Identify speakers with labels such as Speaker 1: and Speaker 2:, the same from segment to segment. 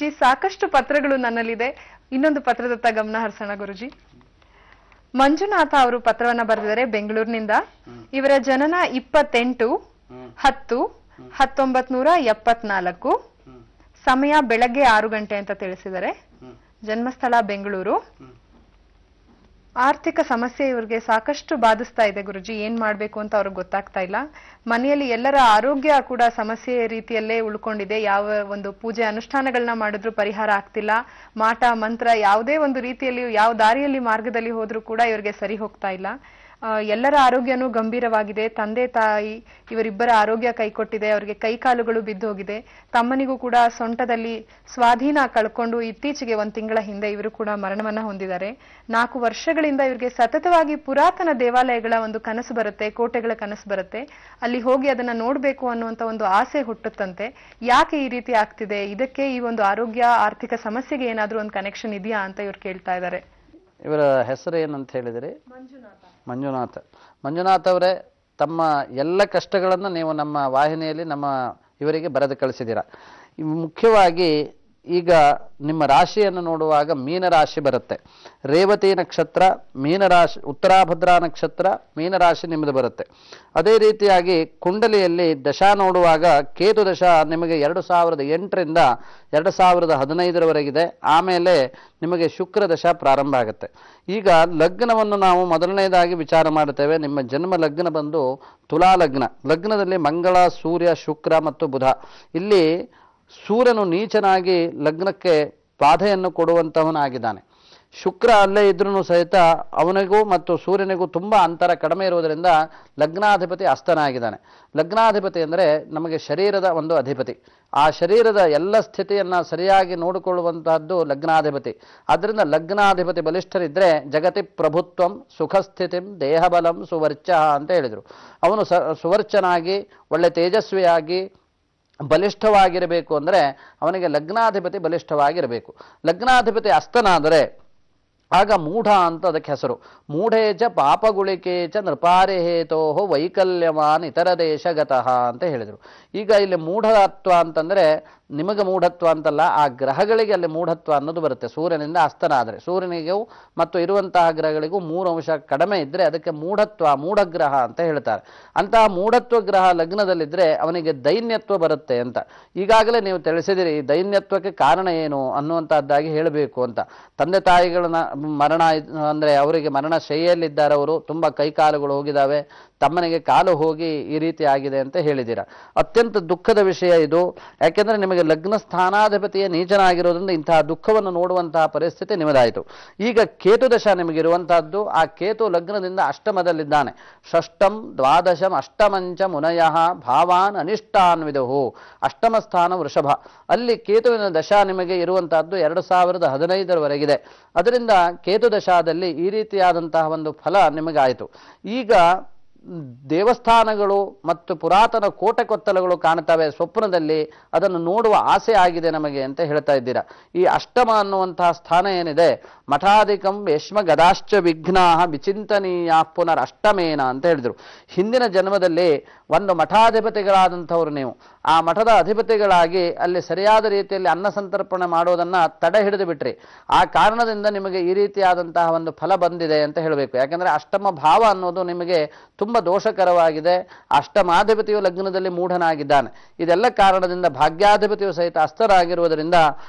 Speaker 1: ಗುರುಜಿ. ಸಾಕಷ್ಟು ಪತ್ರಗಳು ನನ್ನಲ್ಲಿದೆ. ಇನ್ನೊಂದು ಪತ್ರದತ್ತ ಗಮನ ಹರಿಸೋಣ ಗುರುಜಿ. ಮಂಜುನಾಥ ಅವರು ಪತ್ರವನ್ನ ಬರೆದಿದ್ದಾರೆ ಬೆಂಗಳೂರಿನಿಂದ. ಇವರ ಜನನ 28-10-1974, ಸಮಯ ಬೆಳಗ್ಗೆ 6 ಗಂಟೆ ಅಂತ ತಿಳಿಸಿದ್ದಾರೆ. ಜನ್ಮಸ್ಥಳ ಬೆಂಗಳೂರು. ಆರ್ಥಿಕ ಸಮಸ್ಯೆ ಇವ್ರಿಗೆ ಸಾಕಷ್ಟು ಬಾಧಿಸ್ತಾ ಇದೆ ಗುರುಜಿ. ಏನ್ ಮಾಡ್ಬೇಕು ಅಂತ ಅವ್ರಿಗೆ ಗೊತ್ತಾಗ್ತಾ ಇಲ್ಲ. ಮನೆಯಲ್ಲಿ ಎಲ್ಲರ ಆರೋಗ್ಯ ಕೂಡ ಸಮಸ್ಯೆ ರೀತಿಯಲ್ಲೇ ಉಳ್ಕೊಂಡಿದೆ. ಯಾವ ಒಂದು ಪೂಜೆ ಅನುಷ್ಠಾನಗಳನ್ನ ಮಾಡಿದ್ರು ಪರಿಹಾರ ಆಗ್ತಿಲ್ಲ. ಮಾಟ ಮಂತ್ರ ಯಾವುದೇ ಒಂದು ರೀತಿಯಲ್ಲಿ ಯಾವ ದಾರಿಯಲ್ಲಿ ಮಾರ್ಗದಲ್ಲಿ ಹೋದ್ರೂ ಕೂಡ ಇವ್ರಿಗೆ ಸರಿ ಹೋಗ್ತಾ ಇಲ್ಲ. ಎಲ್ಲರ ಆರೋಗ್ಯನೂ ಗಂಭೀರವಾಗಿದೆ. ತಂದೆ ತಾಯಿ ಇವರಿಬ್ಬರ ಆರೋಗ್ಯ ಕೈಕೊಟ್ಟಿದೆ. ಅವರಿಗೆ ಕೈಕಾಲುಗಳು ಬಿದ್ದೋಗಿದೆ. ತಮ್ಮನಿಗೂ ಕೂಡ ಸೊಂಟದಲ್ಲಿ ಸ್ವಾಧೀನ ಕಳ್ಕೊಂಡು ಇತ್ತೀಚೆಗೆ 1 ತಿಂಗಳ ಹಿಂದೆ ಇವರು ಕೂಡ ಮರಣವನ್ನ ಹೊಂದಿದ್ದಾರೆ. 4 ವರ್ಷಗಳಿಂದ ಇವರಿಗೆ ಸತತವಾಗಿ ಪುರಾತನ ದೇವಾಲಯಗಳ ಒಂದು ಕನಸು ಬರುತ್ತೆ, ಕೋಟೆಗಳ ಕನಸು ಬರುತ್ತೆ. ಅಲ್ಲಿ ಹೋಗಿ ಅದನ್ನ ನೋಡ್ಬೇಕು ಅನ್ನುವಂತ ಒಂದು ಆಸೆ ಹುಟ್ಟುತ್ತಂತೆ. ಯಾಕೆ ಈ ರೀತಿ ಆಗ್ತಿದೆ? ಇದಕ್ಕೆ ಈ ಒಂದು ಆರೋಗ್ಯ ಆರ್ಥಿಕ ಸಮಸ್ಯೆಗೆ ಏನಾದ್ರೂ ಒಂದು ಕನೆಕ್ಷನ್ ಇದೆಯಾ ಅಂತ ಇವ್ರು ಕೇಳ್ತಾ ಇದ್ದಾರೆ.
Speaker 2: ಇವರ ಹೆಸರು ಏನಂತ ಹೇಳಿದರೆ ಮಂಜುನಾಥ್ ಅವರೇ, ತಮ್ಮ ಎಲ್ಲ ಕಷ್ಟಗಳನ್ನು ನೀವು ನಮ್ಮ ವಾಹಿನಿಯಲ್ಲಿ ಇವರಿಗೆ ಬರೆದು ಕಳಿಸಿದ್ದೀರಾ. ಮುಖ್ಯವಾಗಿ ಈಗ ನಿಮ್ಮ ರಾಶಿಯನ್ನು ನೋಡುವಾಗ ಮೀನರಾಶಿ ಬರುತ್ತೆ. ರೇವತಿ ನಕ್ಷತ್ರ ಮೀನರಾಶಿ, ಉತ್ತರಾಭದ್ರಾ ನಕ್ಷತ್ರ ಮೀನರಾಶಿ ನಿಮ್ಮದು ಬರುತ್ತೆ. ಅದೇ ರೀತಿಯಾಗಿ ಕುಂಡಲಿಯಲ್ಲಿ ದಶಾ ನೋಡುವಾಗ ಕೇತು ದಶಾ ನಿಮಗೆ 2008ರಿಂದ 2015ರವರೆಗಿದೆ. ಆಮೇಲೆ ನಿಮಗೆ ಶುಕ್ರ ದಶಾ ಪ್ರಾರಂಭ ಆಗುತ್ತೆ. ಈಗ ಲಗ್ನವನ್ನು ನಾವು ಮೊದಲನೇದಾಗಿ ವಿಚಾರ ಮಾಡುತ್ತೇವೆ. ನಿಮ್ಮ ಜನ್ಮ ಲಗ್ನ ಬಂದು ತುಲಾ ಲಗ್ನ. ಲಗ್ನದಲ್ಲಿ ಮಂಗಳ, ಸೂರ್ಯ, ಶುಕ್ರ ಮತ್ತು ಬುಧ. ಇಲ್ಲಿ ಸೂರ್ಯನು ನೀಚನಾಗಿ ಲಗ್ನಕ್ಕೆ ಬಾಧೆಯನ್ನು ಕೊಡುವಂತವನಾಗಿದ್ದಾನೆ. ಶುಕ್ರ ಅಲ್ಲೇ ಇದ್ರೂ ಸಹಿತ ಅವನಿಗೂ ಮತ್ತು ಸೂರ್ಯನಿಗೂ ತುಂಬ ಅಂತರ ಕಡಿಮೆ ಇರುವುದರಿಂದ ಲಗ್ನಾಧಿಪತಿ ಅಸ್ತನಾಗಿದ್ದಾನೆ. ಲಗ್ನಾಧಿಪತಿ ಅಂದರೆ ನಮಗೆ ಶರೀರದ ಒಂದು ಅಧಿಪತಿ. ಆ ಶರೀರದ ಎಲ್ಲ ಸ್ಥಿತಿಯನ್ನು ಸರಿಯಾಗಿ ನೋಡಿಕೊಳ್ಳುವಂತಹದ್ದು ಲಗ್ನಾಧಿಪತಿ. ಆದ್ದರಿಂದ ಲಗ್ನಾಧಿಪತಿ ಬಲಿಷ್ಠರಿದ್ದರೆ ಜಗತಿ ಪ್ರಭುತ್ವಂ ಸುಖಸ್ಥಿತಿಂ ದೇಹಬಲಂ ಸುವರ್ಚ ಅಂತ ಹೇಳಿದರು. ಅವನು ಸುವರ್ಚನಾಗಿ ಒಳ್ಳೆ ತೇಜಸ್ವಿಯಾಗಿ ಬಲಿಷ್ಠವಾಗಿರಬೇಕು ಅಂದರೆ ಅವನಿಗೆ ಲಗ್ನಾಧಿಪತಿ ಬಲಿಷ್ಠವಾಗಿರಬೇಕು. ಲಗ್ನಾಧಿಪತಿ ಅಸ್ತನಾದರೆ ಆಗ ಮೂಢ ಅಂತ ಅದಕ್ಕೆ ಹೆಸರು. ಮೂಢೇಚ ಪಾಪಗುಳಿಕೇಚ ನೃಪಾರಿಹೇತೋ ವೈಕಲ್ಯವಾನ್ ಇತರ ದೇಶಗತಃ ಅಂತ ಹೇಳಿದರು. ಈಗ ಇಲ್ಲಿ ಮೂಢತ್ವ ಅಂತಂದರೆ ನಿಮಗೆ ಮೂಢತ್ವ ಅಂತಲ್ಲ, ಆ ಗ್ರಹಗಳಿಗೆ ಅಲ್ಲಿ ಮೂಢತ್ವ ಅನ್ನೋದು ಬರುತ್ತೆ. ಸೂರ್ಯನಿಂದ ಅಸ್ತನಾದರೆ ಸೂರ್ಯನಿಗೂ ಮತ್ತು ಇರುವಂತಹ ಗ್ರಹಗಳಿಗೂ 3 ಅಂಶ ಕಡಿಮೆ ಇದ್ದರೆ ಅದಕ್ಕೆ ಮೂಢತ್ವ, ಮೂಢಗ್ರಹ ಅಂತ ಹೇಳ್ತಾರೆ. ಅಂತಹ ಮೂಢತ್ವ ಗ್ರಹ ಲಗ್ನದಲ್ಲಿದ್ದರೆ ಅವನಿಗೆ ದೈನ್ಯತ್ವ ಬರುತ್ತೆ ಅಂತ. ಈಗಾಗಲೇ ನೀವು ತಿಳಿಸಿದಿರಿ ಈ ದೈನ್ಯತ್ವಕ್ಕೆ ಕಾರಣ ಏನು ಅನ್ನುವಂಥದ್ದಾಗಿ ಹೇಳಬೇಕು ಅಂತ. ತಂದೆ ತಾಯಿಗಳನ್ನ ಮರಣ ಅಂದರೆ ಅವರಿಗೆ ಮರಣ ಶೈಲಿಯಲ್ಲಿದ್ದಾರೆ. ಅವರು ತುಂಬ ಕೈಕಾಲುಗಳು ಹೋಗಿದ್ದಾವೆ, ತಮ್ಮನಿಗೆ ಕಾಲು ಹೋಗಿ ಈ ರೀತಿ ಆಗಿದೆ ಅಂತ ಹೇಳಿದ್ದೀರಾ. ಅತ್ಯಂತ ದುಃಖದ ವಿಷಯ ಇದು. ಯಾಕೆಂದರೆ ನಿಮಗೆ ಲಗ್ನ ಸ್ಥಾನಾಧಿಪತಿಯ ನೀಚನಾಗಿರೋದ್ರಿಂದ ಇಂತಹ ದುಃಖವನ್ನು ನೋಡುವಂತಹ ಪರಿಸ್ಥಿತಿ ನಿಮ್ಮದಾಯಿತು. ಈಗ ಕೇತು ದಶ ನಿಮಗಿರುವಂತಹದ್ದು. ಆ ಕೇತು ಲಗ್ನದಿಂದ ಅಷ್ಟಮದಲ್ಲಿದ್ದಾನೆ. ಷಷ್ಠಂ ದ್ವಾದಶಂ ಅಷ್ಟಮಂಚ ಮುನಯಃ ಭಾವಾನ್ ಅನಿಷ್ಟಾನ್ ವಿದುಹು. ಅಷ್ಟಮ ಸ್ಥಾನ ವೃಷಭ. ಅಲ್ಲಿ ಕೇತುವಿನ ದಶ ನಿಮಗೆ ಇರುವಂತಹದ್ದು 2015ರವರೆಗಿದೆ. ಅದರಿಂದ ಕೇತು ದಶಾದಲ್ಲಿ ಈ ರೀತಿಯಾದಂತಹ ಒಂದು ಫಲ ನಿಮಗಾಯಿತು. ಈಗ ದೇವಸ್ಥಾನಗಳು ಮತ್ತು ಪುರಾತನ ಕೋಟೆ ಕೊತ್ತಲಗಳು ಕಾಣ್ತವೆ ಸ್ವಪ್ನದಲ್ಲಿ. ಅದನ್ನು ನೋಡುವ ಆಸೆ ಆಗಿದೆ ನಮಗೆ ಅಂತ ಹೇಳ್ತಾ ಇದ್ದೀರಾ. ಈ ಅಷ್ಟಮ ಅನ್ನುವಂತಹ ಸ್ಥಾನ ಏನಿದೆ, ಮಠಾಧಿಕಂ ಯಶ್ಮ ಗದಾಶ್ಚ ವಿಘ್ನಾ ವಿಚಿಂತನೀಯ ಪುನರ್ ಅಷ್ಟಮೇನ ಅಂತ ಹೇಳಿದರು. ಹಿಂದಿನ ಜನ್ಮದಲ್ಲಿ ಒಂದು ಮಠಾಧಿಪತಿಗಳಾದಂಥವ್ರು ನೀವು. ಆ ಮಠದ ಅಧಿಪತಿಗಳಾಗಿ ಅಲ್ಲಿ ಸರಿಯಾದ ರೀತಿಯಲ್ಲಿ ಅನ್ನ ಸಂತರ್ಪಣೆ ಮಾಡೋದನ್ನು ತಡೆ ಹಿಡಿದು ಬಿಟ್ರಿ. ಆ ಕಾರಣದಿಂದ ನಿಮಗೆ ಈ ರೀತಿಯಾದಂತಹ ಒಂದು ಫಲ ಬಂದಿದೆ ಅಂತ ಹೇಳಬೇಕು. ಯಾಕಂದರೆ ಅಷ್ಟಮ ಭಾವ ಅನ್ನೋದು ನಿಮಗೆ ತುಂಬ ದೋಷಕರವಾಗಿದೆ. ಅಷ್ಟಮಾಧಿಪತಿಯು ಲಗ್ನದಲ್ಲಿ ಮೂಢನಾಗಿದ್ದಾನೆ. ಇದೆಲ್ಲ ಕಾರಣದಿಂದ ಭಾಗ್ಯಾಧಿಪತಿಯು ಸಹಿತ ಅಸ್ತರಾಗಿರುವುದರಿಂದ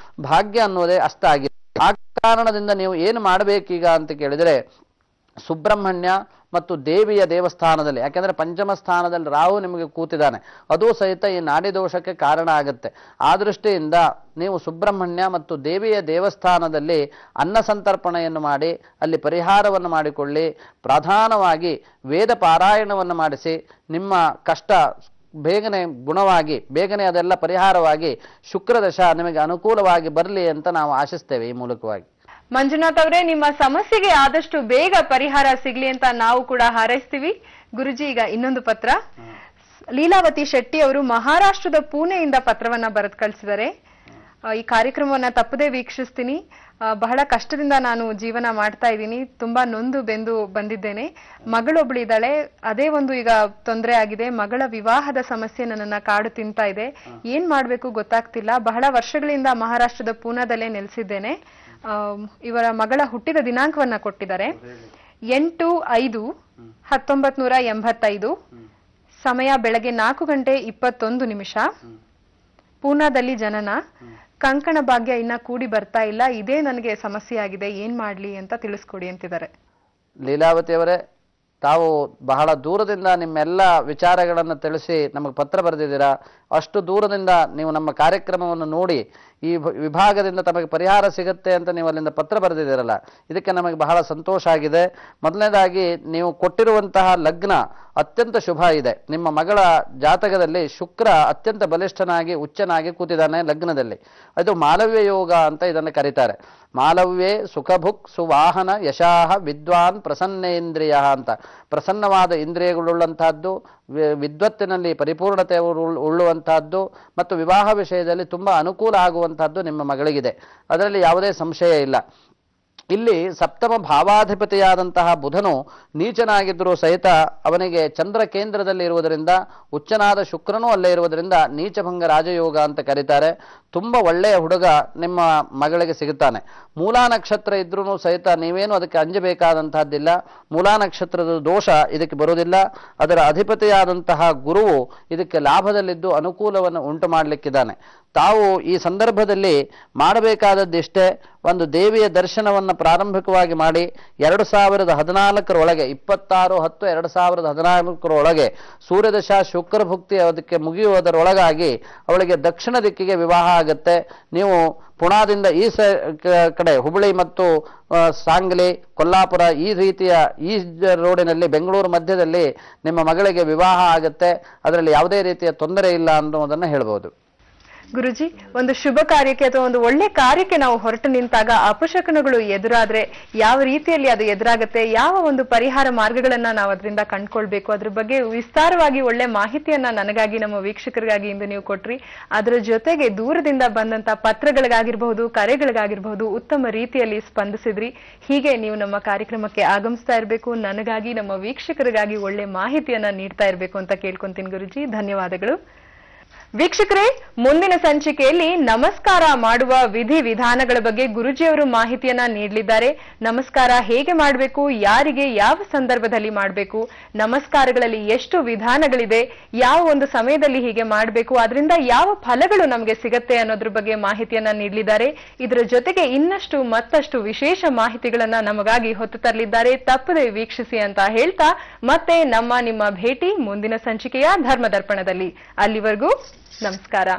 Speaker 2: ಭಾಗ್ಯ ಅನ್ನೋದೇ ಅಸ್ತ ಆಗಿದೆ. ಆ ಕಾರಣದಿಂದ ನೀವು ಏನು ಮಾಡಬೇಕೀಗ ಅಂತ ಕೇಳಿದರೆ, ಸುಬ್ರಹ್ಮಣ್ಯ ಮತ್ತು ದೇವಿಯ ದೇವಸ್ಥಾನದಲ್ಲಿ, ಯಾಕೆಂದರೆ ಪಂಚಮ ಸ್ಥಾನದಲ್ಲಿ ರಾಹು ನಿಮಗೆ ಕೂತಿದ್ದಾನೆ, ಅದು ಸಹಿತ ಈ ನಾಡಿ ದೋಷಕ್ಕೆ ಕಾರಣ ಆಗುತ್ತೆ. ಆ ದೃಷ್ಟಿಯಿಂದ ನೀವು ಸುಬ್ರಹ್ಮಣ್ಯ ಮತ್ತು ದೇವಿಯ ದೇವಸ್ಥಾನದಲ್ಲಿ ಅನ್ನ ಸಂತರ್ಪಣೆಯನ್ನು ಮಾಡಿ ಅಲ್ಲಿ ಪರಿಹಾರವನ್ನು ಮಾಡಿಕೊಳ್ಳಿ. ಪ್ರಧಾನವಾಗಿ ವೇದ ಪಾರಾಯಣವನ್ನು ಮಾಡಿಸಿ ನಿಮ್ಮ ಕಷ್ಟ ಬೇಗನೆ ಗುಣವಾಗಿ ಬೇಗನೆ ಅದೆಲ್ಲ ಪರಿಹಾರವಾಗಿ ಶುಕ್ರದಶ ನಿಮಗೆ ಅನುಕೂಲವಾಗಿ ಬರಲಿ ಅಂತ ನಾವು ಆಶಿಸ್ತೇವೆ ಈ ಮೂಲಕವಾಗಿ.
Speaker 1: ಮಂಜುನಾಥ್ ಅವರೇ, ನಿಮ್ಮ ಸಮಸ್ಯೆಗೆ ಆದಷ್ಟು ಬೇಗ ಪರಿಹಾರ ಸಿಗ್ಲಿ ಅಂತ ನಾವು ಕೂಡ ಹಾರೈಸ್ತೀವಿ. ಗುರುಜಿ, ಈಗ ಇನ್ನೊಂದು ಪತ್ರ. ಲೀಲಾವತಿ ಶೆಟ್ಟಿ ಅವರು ಮಹಾರಾಷ್ಟ್ರದ ಪುಣೆಯಿಂದ ಪತ್ರವನ್ನ ಬರೆದು ಕಳಿಸಿದ್ದಾರೆ. ಈ ಕಾರ್ಯಕ್ರಮವನ್ನ ತಪ್ಪದೇ ವೀಕ್ಷಿಸ್ತೀನಿ. ಬಹಳ ಕಷ್ಟದಿಂದ ನಾನು ಜೀವನ ಮಾಡ್ತಾ ಇದ್ದೀನಿ, ತುಂಬಾ ನೊಂದು ಬೆಂದು ಬಂದಿದ್ದೇನೆ. ಮಗಳೊಬ್ಳಿದ್ದಾಳೆ, ಅದೇ ಒಂದು ಈಗ ತೊಂದರೆ ಆಗಿದೆ. ಮಗಳ ವಿವಾಹದ ಸಮಸ್ಯೆ ನನ್ನನ್ನ ಕಾಡು ತಿಂತಾ ಇದೆ. ಏನ್ ಮಾಡ್ಬೇಕು ಗೊತ್ತಾಗ್ತಿಲ್ಲ. ಬಹಳ ವರ್ಷಗಳಿಂದ ಮಹಾರಾಷ್ಟ್ರದ ಪೂನಾದಲ್ಲೇ ನೆಲೆಸಿದ್ದೇನೆ. ಇವರ ಮಗಳ ಹುಟ್ಟಿದ ದಿನಾಂಕವನ್ನ ಕೊಟ್ಟಿದ್ದಾರೆ, 8/5/1985. ಸಮಯ ಬೆಳಗ್ಗೆ 4:21. ಪೂನಾದಲ್ಲಿ ಜನನ. ಕಂಕಣ ಭಾಗ್ಯ ಇನ್ನ ಕೂಡಿ ಬರ್ತಾ ಇಲ್ಲ. ಇದೇ ನನಗೆ ಸಮಸ್ಯೆ ಆಗಿದೆ, ಏನ್ ಮಾಡ್ಲಿ ಅಂತ ತಿಳಿಸ್ಕೊಡಿ ಅಂತಿದ್ದಾರೆ.
Speaker 2: ಲೀಲಾವತಿ ಅವರೇ, ತಾವು ಬಹಳ ದೂರದಿಂದ ನಿಮ್ಮೆಲ್ಲ ವಿಚಾರಗಳನ್ನು ತಿಳಿಸಿ ನಮಗೆ ಪತ್ರ ಬರೆದಿದ್ದೀರಾ. ಅಷ್ಟು ದೂರದಿಂದ ನೀವು ನಮ್ಮ ಕಾರ್ಯಕ್ರಮವನ್ನು ನೋಡಿ ಈ ವಿಭಾಗದಿಂದ ತಮಗೆ ಪರಿಹಾರ ಸಿಗುತ್ತೆ ಅಂತ ನೀವು ಅಲ್ಲಿಂದ ಪತ್ರ ಬರೆದಿದ್ದೀರಲ್ಲ, ಇದಕ್ಕೆ ನಮಗೆ ಬಹಳ ಸಂತೋಷ ಆಗಿದೆ. ಮೊದಲನೇದಾಗಿ ನೀವು ಕೊಟ್ಟಿರುವಂತಹ ಲಗ್ನ ಅತ್ಯಂತ ಶುಭ ಇದೆ. ನಿಮ್ಮ ಮಗಳ ಜಾತಕದಲ್ಲಿ ಶುಕ್ರ ಅತ್ಯಂತ ಬಲಿಷ್ಠನಾಗಿ ಉಚ್ಚನಾಗಿ ಕೂತಿದ್ದಾನೆ ಲಗ್ನದಲ್ಲಿ. ಅದು ಮಾಲವ್ಯ ಯೋಗ ಅಂತ ಇದನ್ನು ಕರೀತಾರೆ. ಮಾಲವ್ಯೇ ಸುಖಭುಕ್ ಸುವಾಹನ ಯಶಾಹ ವಿದ್ವಾನ್ ಪ್ರಸನ್ನೇಂದ್ರಿಯ ಅಂತ. ಪ್ರಸನ್ನವಾದ ಇಂದ್ರಿಯಗಳುಳ್ಳಂತಹದ್ದು, ವಿದ್ವತ್ತಿನಲ್ಲಿ ಪರಿಪೂರ್ಣತೆ ಉಳ್ಳುವಂತಹದ್ದು ಮತ್ತು ವಿವಾಹ ವಿಷಯದಲ್ಲಿ ತುಂಬ ಅನುಕೂಲ ಆಗುವಂತಹದ್ದು ನಿಮ್ಮ ಮಗಳಿಗಿದೆ. ಅದರಲ್ಲಿ ಯಾವುದೇ ಸಂಶಯ ಇಲ್ಲ. ಇಲ್ಲಿ ಸಪ್ತಮ ಭಾವಾಧಿಪತಿಯಾದಂತಹ ಬುಧನು ನೀಚನಾಗಿದ್ದರೂ ಸಹಿತ ಅವನಿಗೆ ಚಂದ್ರ ಕೇಂದ್ರದಲ್ಲಿ ಇರುವುದರಿಂದ, ಉಚ್ಚನಾದ ಶುಕ್ರನೂ ಅಲ್ಲೇ ಇರುವುದರಿಂದ ನೀಚಭಂಗ ರಾಜಯೋಗ ಅಂತ ಕರೀತಾರೆ. ತುಂಬ ಒಳ್ಳೆಯ ಹುಡುಗ ನಿಮ್ಮ ಮಗಳಿಗೆ ಸಿಗುತ್ತಾನೆ. ಮೂಲಾ ನಕ್ಷತ್ರ ಇದ್ರೂ ಸಹಿತ ನೀವೇನು ಅದಕ್ಕೆ ಅಂಜಬೇಕಾದಂತಹದ್ದಿಲ್ಲ. ಮೂಲಾ ನಕ್ಷತ್ರದ ದೋಷ ಇದಕ್ಕೆ ಬರುವುದಿಲ್ಲ. ಅದರ ಅಧಿಪತಿಯಾದಂತಹ ಗುರುವು ಇದಕ್ಕೆ ಲಾಭದಲ್ಲಿದ್ದು ಅನುಕೂಲವನ್ನು ಉಂಟು ಮಾಡಲಿಕ್ಕಿದ್ದಾನೆ. ತಾವು ಈ ಸಂದರ್ಭದಲ್ಲಿ ಮಾಡಬೇಕಾದದ್ದಿಷ್ಟೇ, ಒಂದು ದೇವಿಯ ದರ್ಶನವನ್ನು ಪ್ರಾರಂಭಿಕವಾಗಿ ಮಾಡಿ 2014 26/10/2014 ಸೂರ್ಯದಶ ಶುಕ್ರಭುಕ್ತಿ ಅದಕ್ಕೆ ಮುಗಿಯುವುದರೊಳಗಾಗಿ ಅವಳಿಗೆ ದಕ್ಷಿಣ ದಿಕ್ಕಿಗೆ ವಿವಾಹ ಆಗುತ್ತೆ. ನೀವು ಪುಣಾದಿಂದ ಈ ಕಡೆ ಹುಬ್ಬಳ್ಳಿ ಮತ್ತು ಸಾಂಗ್ಲಿ, ಕೊಲ್ಲಾಪುರ ಈ ರೀತಿಯ ಈ ರೋಡಿನಲ್ಲಿ ಬೆಂಗಳೂರು ಮಧ್ಯದಲ್ಲಿ ನಿಮ್ಮ ಮಗಳಿಗೆ ವಿವಾಹ ಆಗುತ್ತೆ. ಅದರಲ್ಲಿ ಯಾವುದೇ ರೀತಿಯ ತೊಂದರೆ ಇಲ್ಲ ಅನ್ನೋದನ್ನು ಹೇಳ್ಬೋದು.
Speaker 1: ಗುರುಜಿ, ಒಂದು ಶುಭ ಕಾರ್ಯಕ್ಕೆ ಅಥವಾ ಒಂದು ಒಳ್ಳೆ ಕಾರ್ಯಕ್ಕೆ ನಾವು ಹೊರಟು ನಿಂತಾಗ ಅಪಶಕನಗಳು ಎದುರಾದ್ರೆ ಯಾವ ರೀತಿಯಲ್ಲಿ ಅದು ಎದುರಾಗುತ್ತೆ, ಯಾವ ಒಂದು ಪರಿಹಾರ ಮಾರ್ಗಗಳನ್ನ ನಾವು ಅದರಿಂದ ಕಂಡುಕೊಳ್ಬೇಕು, ಅದ್ರ ಬಗ್ಗೆ ವಿಸ್ತಾರವಾಗಿ ಒಳ್ಳೆ ಮಾಹಿತಿಯನ್ನ ನನಗಾಗಿ, ನಮ್ಮ ವೀಕ್ಷಕರಿಗಾಗಿ ಇಂದು ನೀವು ಕೊಟ್ರಿ. ಅದರ ಜೊತೆಗೆ ದೂರದಿಂದ ಬಂದಂತ ಪತ್ರಗಳಿಗಾಗಿರ್ಬಹುದು, ಕರೆಗಳಿಗಾಗಿರ್ಬಹುದು ಉತ್ತಮ ರೀತಿಯಲ್ಲಿ ಸ್ಪಂದಿಸಿದ್ರಿ. ಹೀಗೆ ನೀವು ನಮ್ಮ ಕಾರ್ಯಕ್ರಮಕ್ಕೆ ಆಗಮಿಸ್ತಾ ಇರಬೇಕು, ನನಗಾಗಿ ನಮ್ಮ ವೀಕ್ಷಕರಿಗಾಗಿ ಒಳ್ಳೆ ಮಾಹಿತಿಯನ್ನ ನೀಡ್ತಾ ಇರಬೇಕು ಅಂತ ಕೇಳ್ಕೊಂತೀನಿ ಗುರುಜಿ. ಧನ್ಯವಾದಗಳು. ವೀಕ್ಷಕರೇ, ಮುಂದಿನ ಸಂಚಿಕೆಯಲ್ಲಿ ನಮಸ್ಕಾರ ಮಾಡುವ ವಿಧಿ ವಿಧಾನಗಳ ಬಗ್ಗೆ ಗುರುಜಿಯವರು ಮಾಹಿತಿಯನ್ನ ನೀಡಲಿದ್ದಾರೆ. ನಮಸ್ಕಾರ ಹೇಗೆ ಮಾಡಬೇಕು, ಯಾರಿಗೆ ಯಾವ ಸಂದರ್ಭದಲ್ಲಿ ಮಾಡಬೇಕು, ನಮಸ್ಕಾರಗಳಲ್ಲಿ ಎಷ್ಟು ವಿಧಾನಗಳಿದೆ, ಯಾವ ಒಂದು ಸಮಯದಲ್ಲಿ ಹೀಗೆ ಮಾಡಬೇಕು, ಅದರಿಂದ ಯಾವ ಫಲಗಳು ನಮಗೆ ಸಿಗತ್ತೆ ಅನ್ನೋದ್ರ ಬಗ್ಗೆ ಮಾಹಿತಿಯನ್ನ ನೀಡಲಿದ್ದಾರೆ. ಇದರ ಜೊತೆಗೆ ಇನ್ನಷ್ಟು ಮತ್ತಷ್ಟು ವಿಶೇಷ ಮಾಹಿತಿಗಳನ್ನ ನಮಗಾಗಿ ಹೊತ್ತು ತರಲಿದ್ದಾರೆ. ತಪ್ಪದೆ ವೀಕ್ಷಿಸಿ ಅಂತ ಹೇಳ್ತಾ ಮತ್ತೆ ನಿಮ್ಮ ಭೇಟಿ ಮುಂದಿನ ಸಂಚಿಕೆಯ ಧರ್ಮದರ್ಪಣದಲ್ಲಿ. ಅಲ್ಲಿವರೆಗೂ ನಮಸ್ಕಾರ.